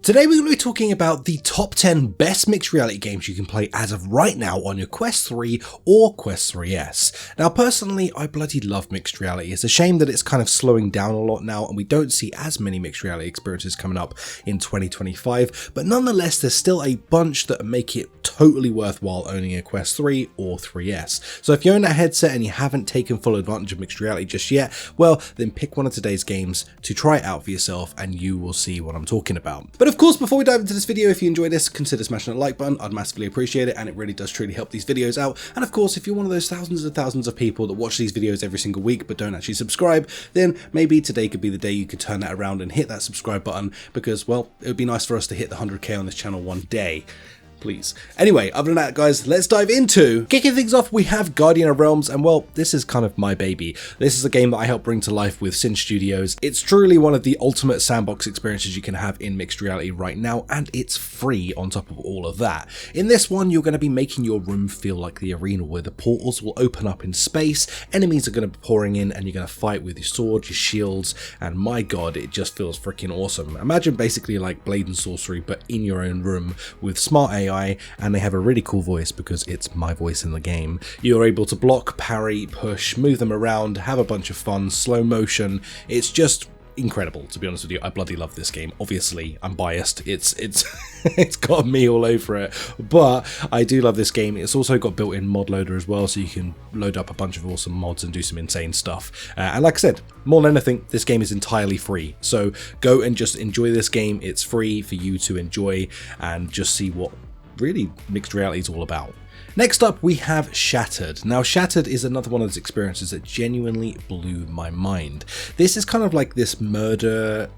Today we're going to be talking about the top 10 best mixed reality games you can play as of right now on your Quest 3 or Quest 3S. Now personally, I bloody love mixed reality. It's a shame that it's kind of slowing down a lot now and we don't see as many mixed reality experiences coming up in 2025, but nonetheless there's still a bunch that make it totally worthwhile owning a Quest 3 or 3S. So if you own that headset and you haven't taken full advantage of mixed reality just yet, well then pick one of today's games to try it out for yourself and you will see what I'm talking about. But of course, before we dive into this video, if you enjoy this, consider smashing that like button. I'd massively appreciate it and it really does truly help these videos out. And of course, if you're one of those thousands and thousands of people that watch these videos every single week but don't actually subscribe, then maybe today could be the day you could turn that around and hit that subscribe button because, well, it would be nice for us to hit the 100k on this channel one day. Please. Anyway, other than that guys, let's dive into kicking things off. We have Guardian of Realms, and well, this is kind of my baby. This is a game that I helped bring to life with Sin Studios. It's truly one of the ultimate sandbox experiences you can have in mixed reality right now, and it's free on top of all of that. In this one, you're going to be making your room feel like the arena where the portals will open up in space, enemies are going to be pouring in, and you're going to fight with your sword, your shields, and my god, it just feels freaking awesome. Imagine basically like Blade and Sorcery, but in your own room with smart AI, and they have a really cool voice because it's my voice in the game. You're able to block, parry, push, move them around, have a bunch of fun, slow motion. It's just incredible, to be honest with you. I bloody love this game. Obviously, I'm biased. It's it's got me all over it, but I do love this game. It's also got built-in mod loader as well, so you can load up a bunch of awesome mods and do some insane stuff. And like I said, more than anything, this game is entirely free. So go and just enjoy this game. It's free for you to enjoy and just see what really mixed reality is all about. Next up, we have Shattered. Now, Shattered is another one of those experiences that genuinely blew my mind. This is kind of like this murder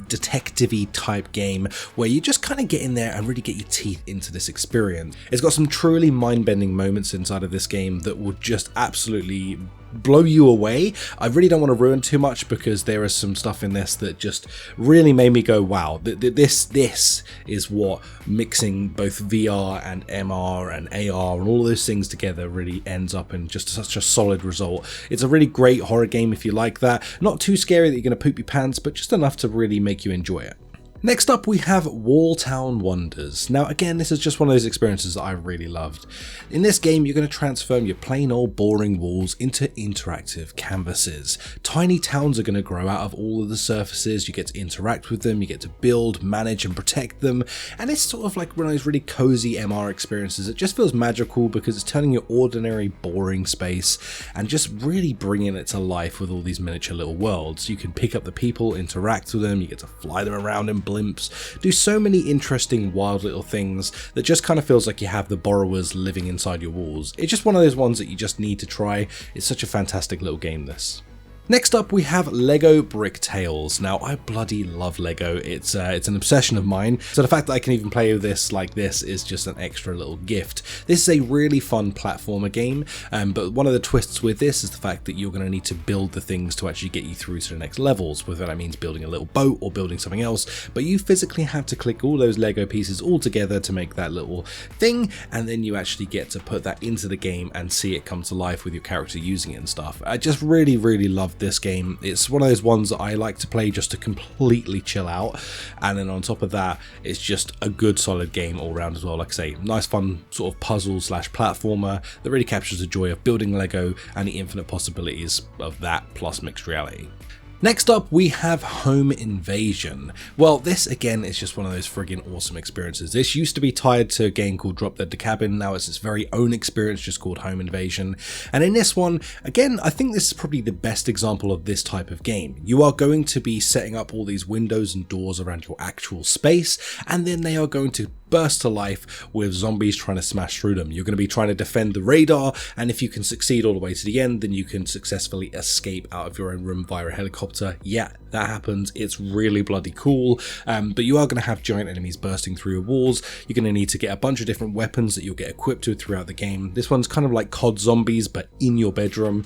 detective-y type game where you just kind of get in there and really get your teeth into this experience. It's got some truly mind-bending moments inside of this game that will just absolutely blow you away. I really don't want to ruin too much because there is some stuff in this that just really made me go, wow, this is what mixing both VR and MR and AR and all those things together really ends up in just such a solid result. It's a really great horror game if you like that. Not too scary that you're going to poop your pants, but just enough to really make you enjoy it. Next up, we have Walltown Wonders. Now again, this is just one of those experiences that I really loved. In this game, you're going to transform your plain old boring walls into interactive canvases. Tiny towns are going to grow out of all of the surfaces, you get to interact with them, you get to build, manage and protect them, and it's sort of like one of those really cozy MR experiences. It just feels magical because it's turning your ordinary boring space and just really bringing it to life with all these miniature little worlds. You can pick up the people, interact with them, you get to fly them around in blimps, do so many interesting wild little things that just kind of feels like you have the borrowers living inside your walls. It's just one of those ones that you just need to try. It's such a fantastic little game, this. Next up, we have Lego Bricktales. Now, I bloody love Lego. It's an obsession of mine. So the fact that I can even play with this like this is just an extra little gift. This is a really fun platformer game, but one of the twists with this is the fact that you're going to need to build the things to actually get you through to the next levels, whether that means building a little boat or building something else, but you physically have to click all those Lego pieces all together to make that little thing, and then you actually get to put that into the game and see it come to life with your character using it and stuff. I just really love this game. It's one of those ones that I like to play just to completely chill out, and then on top of that it's just a good solid game all around as well. Like I say, nice fun sort of puzzle slash platformer that really captures the joy of building Lego and the infinite possibilities of that plus mixed reality. Next up, we have Home Invasion. Well, this again is just one of those friggin' awesome experiences. This used to be tied to a game called Drop Dead the Cabin. Now it's its very own experience just called Home Invasion. And in this one, again, I think this is probably the best example of this type of game. You are going to be setting up all these windows and doors around your actual space, and then they are going to burst to life with zombies trying to smash through them. You're going to be trying to defend the radar, and if you can succeed all the way to the end, then you can successfully escape out of your own room via a helicopter. Yeah, that happens. It's really bloody cool, but you are going to have giant enemies bursting through your walls. You're going to need to get a bunch of different weapons that you'll get equipped with throughout the game. This one's kind of like COD Zombies, but in your bedroom.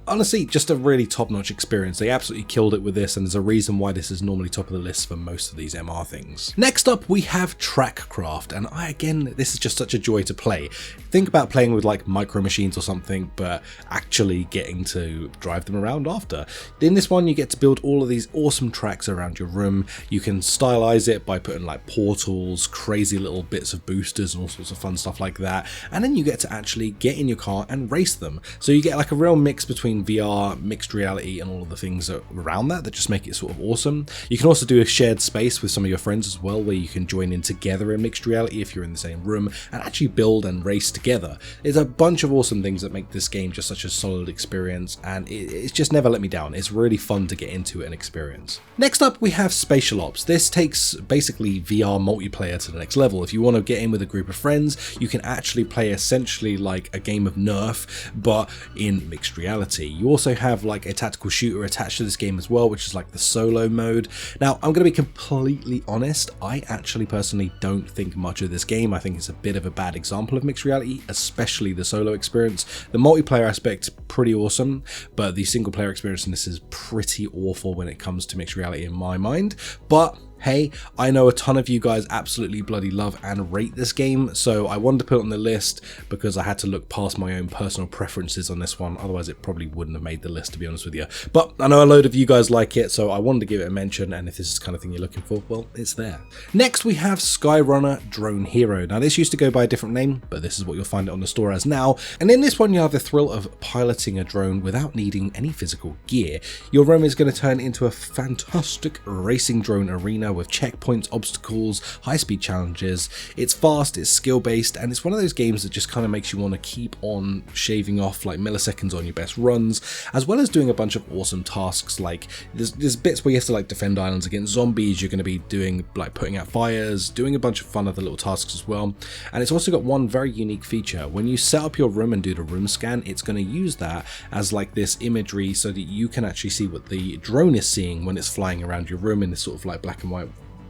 Honestly, just a really top-notch experience. They absolutely killed it with this, and there's a reason why this is normally top of the list for most of these MR things. Next up, we have Trackcraft, and again, this is just such a joy to play. Think about playing with like Micro Machines or something, but actually getting to drive them around after. In this one, you get to build all of these these awesome tracks around your room. You can stylize it by putting like portals, crazy little bits of boosters and all sorts of fun stuff like that, and then you get to actually get in your car and race them. So you get like a real mix between VR, mixed reality, and all of the things around that just make it sort of awesome. You can also do a shared space with some of your friends as well, where you can join in together in mixed reality if you're in the same room and actually build and race together. There's a bunch of awesome things that make this game just such a solid experience, and it's just never let me down. It's really fun to get into and experience. Next up, we have Spatial Ops. This takes basically VR multiplayer to the next level. If you want to get in with a group of friends, you can actually play essentially like a game of Nerf, but in mixed reality. You also have like a tactical shooter attached to this game as well, which is like the solo mode. Now, I'm going to be completely honest, I actually personally don't think much of this game. I think it's a bit of a bad example of mixed reality, especially the solo experience. The multiplayer aspect, pretty awesome, but the single player experience in this is pretty awful when it comes to mixed reality in my mind. But hey, I know a ton of you guys absolutely bloody love and rate this game, so I wanted to put it on the list because I had to look past my own personal preferences on this one. Otherwise it probably wouldn't have made the list, to be honest with you. But I know a load of you guys like it, so I wanted to give it a mention, and if this is the kind of thing you're looking for, well, it's there. Next we have Skyrunner Drone Hero. Now this used to go by a different name, but this is what you'll find it on the store as now, and in this one you have the thrill of piloting a drone without needing any physical gear. Your room is going to turn into a fantastic racing drone arena with checkpoints, obstacles, high-speed challenges. It's fast, it's skill-based, and it's one of those games that just kind of makes you want to keep on shaving off like milliseconds on your best runs, as well as doing a bunch of awesome tasks. Like there's bits where you have to like defend islands against zombies. You're going to be doing like putting out fires, doing a bunch of fun other little tasks as well. And it's also got one very unique feature. When you set up your room and do the room scan, it's going to use that as like this imagery so that you can actually see what the drone is seeing when it's flying around your room in this sort of like black and white.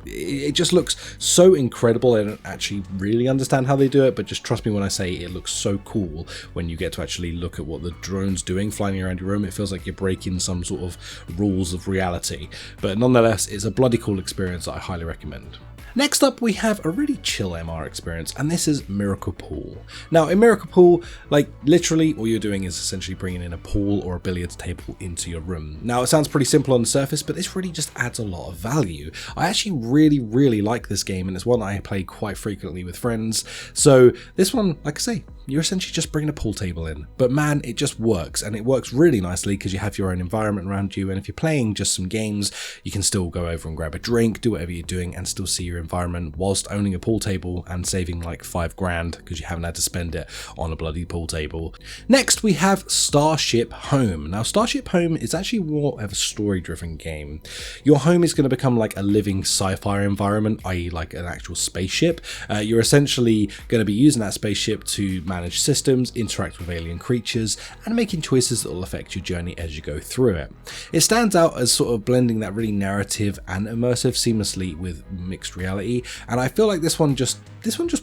It just looks so incredible. I don't actually really understand how they do it, but just trust me when I say it looks so cool when you get to actually look at what the drone's doing flying around your room. It feels like you're breaking some sort of rules of reality, but nonetheless it's a bloody cool experience that I highly recommend. Next up, we have a really chill MR experience, and this is Miracle Pool. Now, in Miracle Pool, like literally all you're doing is essentially bringing in a pool or a billiards table into your room. Now, it sounds pretty simple on the surface, but this really just adds a lot of value. I actually really like this game, and it's one that I play quite frequently with friends. So this one, like I say, you're essentially just bringing a pool table in, but man, it just works, and it works really nicely because you have your own environment around you, and if you're playing just some games, you can still go over and grab a drink, do whatever you're doing, and still see your environment whilst owning a pool table and saving like $5,000 because you haven't had to spend it on a bloody pool table. Next, we have Starship Home. Now, Starship Home is actually more of a story-driven game. Your home is going to become like a living sci-fi environment, i.e. like an actual spaceship. You're essentially going to be using that spaceship to manage systems, interact with alien creatures, and making choices that will affect your journey as you go through it. It stands out as sort of blending that really narrative and immersive seamlessly with mixed reality, and I feel like this one just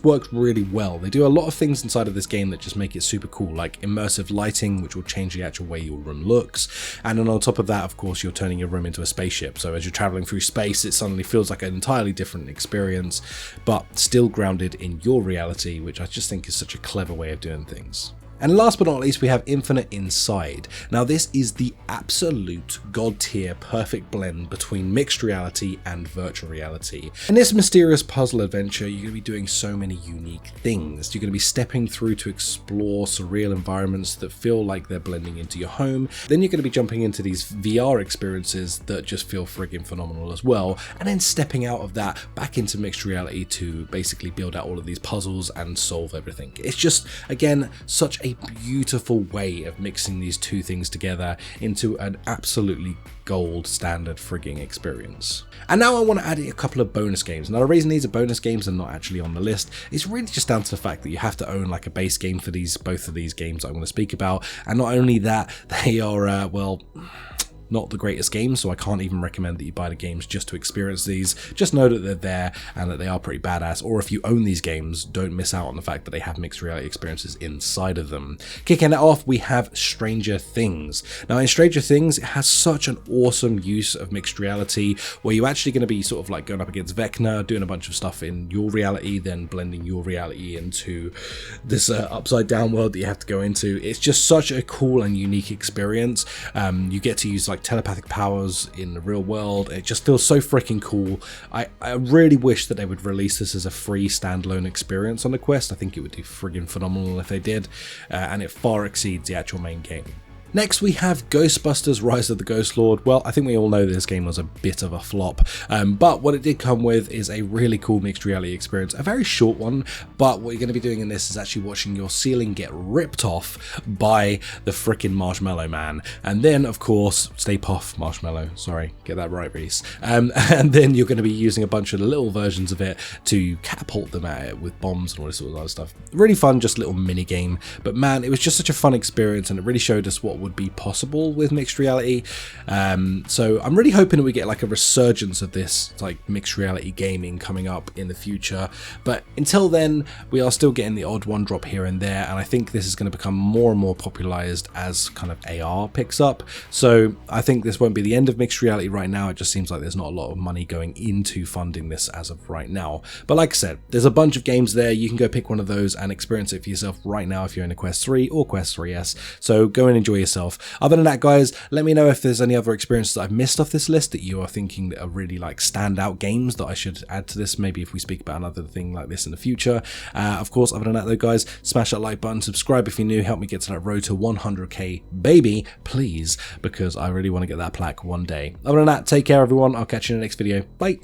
works really well. They do a lot of things inside of this game that just make it super cool, like immersive lighting, which will change the actual way your room looks, and then on top of that, of course, you're turning your room into a spaceship, so as you're traveling through space, it suddenly feels like an entirely different experience, but still grounded in your reality, which I just think is such a clever way of doing things. And last but not least, we have Infinite Inside. Now, this is the absolute god tier perfect blend between mixed reality and virtual reality. In this mysterious puzzle adventure, you're going to be doing so many unique things. You're going to be stepping through to explore surreal environments that feel like they're blending into your home. Then you're going to be jumping into these VR experiences that just feel friggin' phenomenal as well. And then stepping out of that back into mixed reality to basically build out all of these puzzles and solve everything. It's just, again, such a beautiful way of mixing these two things together into an absolutely gold standard frigging experience. And now I want to add a couple of bonus games. Now, the reason these are bonus games and not actually on the list is really just down to the fact that you have to own like a base game for both of these games I'm going to speak about, and not only that, they are well, not the greatest games, so I can't even recommend that you buy the games just to experience these. Just know that they're there and that they are pretty badass, or if you own these games, don't miss out on the fact that they have mixed reality experiences inside of them. Kicking it off, we have Stranger Things. Now, in Stranger Things, it has such an awesome use of mixed reality where you're actually going to be sort of like going up against Vecna, doing a bunch of stuff in your reality, then blending your reality into this upside down world that you have to go into. It's just such a cool and unique experience. You get to use like like telepathic powers in the real world. It just feels so freaking cool. I really wish that they would release this as a free standalone experience on the Quest. I think it would do friggin' phenomenal if they did, and it far exceeds the actual main game. Next we have Ghostbusters Rise of the Ghost Lord. Well, I think we all know this game was a bit of a flop, but what it did come with is a really cool mixed reality experience, a very short one, but what you're going to be doing in this is actually watching your ceiling get ripped off by the frickin' Marshmallow Man, and then of course, Stay Puft Marshmallow, sorry, get that right, Rhys, and then you're going to be using a bunch of the little versions of it to catapult them at it with bombs and all this sort of other stuff. Really fun, just a little mini game, but man, it was just such a fun experience, and it really showed us what would be possible with mixed reality. So I'm really hoping that we get like a resurgence of this like mixed reality gaming coming up in the future, but until then we are still getting the odd one drop here and there, and I think this is going to become more and more popularized as kind of AR picks up. So I think this won't be the end of mixed reality right now. It just seems like there's not a lot of money going into funding this as of right now, but like I said, there's a bunch of games there. You can go pick one of those and experience it for yourself right now if you're in a Quest 3 or Quest 3S, so go and enjoy yourself. Other than that, guys, let me know if there's any other experiences that I've missed off this list that you are thinking that are really like standout games that I should add to this, maybe if we speak about another thing like this in the future. Of course, other than that though, guys, smash that like button, subscribe if you're new, help me get to that road to 100k, baby, please, because I really want to get that plaque one day. Other than that, take care everyone, I'll catch you in the next video, bye!